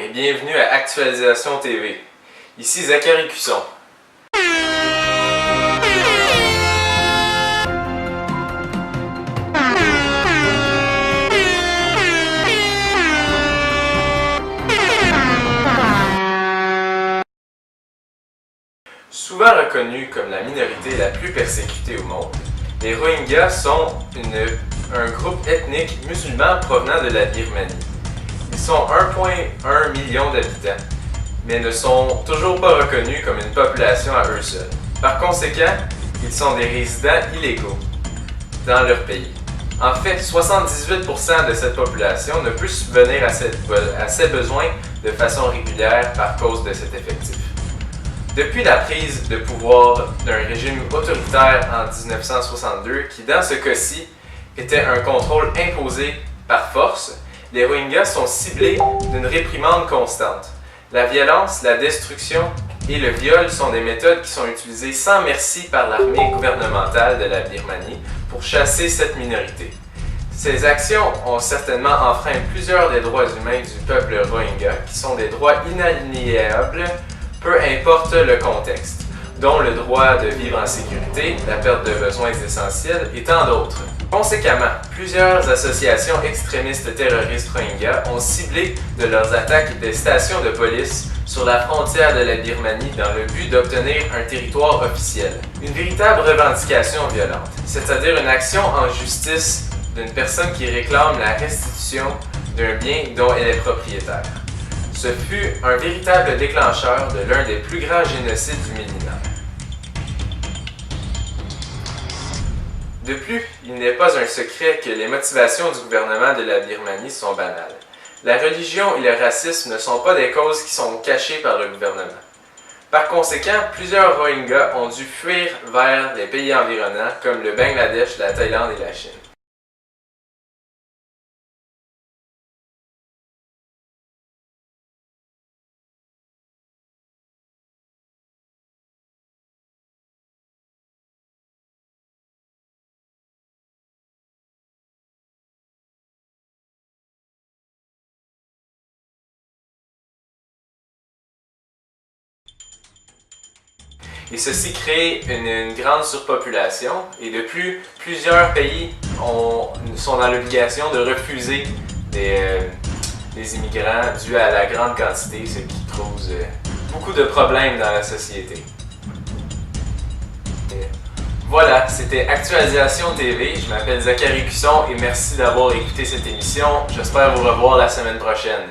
et bienvenue à Actualisation TV. Ici Zachary Cusson. Souvent reconnus comme la minorité la plus persécutée au monde, les Rohingyas sont un groupe ethnique musulman provenant de la Birmanie. Ils sont 1,1 million d'habitants, mais ne sont toujours pas reconnus comme une population à eux seuls. Par conséquent, ils sont des résidents illégaux dans leur pays. En fait, 78% de cette population ne peut subvenir à ses besoins de façon régulière par cause de cet effectif. Depuis la prise de pouvoir d'un régime autoritaire en 1962, qui dans ce cas-ci était un contrôle imposé par force, les Rohingyas sont ciblés d'une réprimande constante. La violence, la destruction et le viol sont des méthodes qui sont utilisées sans merci par l'armée gouvernementale de la Birmanie pour chasser cette minorité. Ces actions ont certainement enfreint plusieurs des droits humains du peuple Rohingya, qui sont des droits inaliénables, peu importe le contexte, dont le droit de vivre en sécurité, la perte de besoins essentiels et tant d'autres. Conséquemment, plusieurs associations extrémistes terroristes Rohingyas ont ciblé de leurs attaques des stations de police sur la frontière de la Birmanie dans le but d'obtenir un territoire officiel. Une véritable revendication violente, c'est-à-dire une action en justice d'une personne qui réclame la restitution d'un bien dont elle est propriétaire. Ce fut un véritable déclencheur de l'un des plus grands génocides du millénaire. De plus, il n'est pas un secret que les motivations du gouvernement de la Birmanie sont banales. La religion et le racisme ne sont pas des causes qui sont cachées par le gouvernement. Par conséquent, plusieurs Rohingyas ont dû fuir vers les pays environnants comme le Bangladesh, la Thaïlande et la Chine. Et ceci crée une grande surpopulation et de plus, plusieurs pays sont dans l'obligation de refuser des immigrants dû à la grande quantité, ce qui cause beaucoup de problèmes dans la société. Voilà, c'était Actualisation TV. Je m'appelle Zachary Cusson et merci d'avoir écouté cette émission. J'espère vous revoir la semaine prochaine.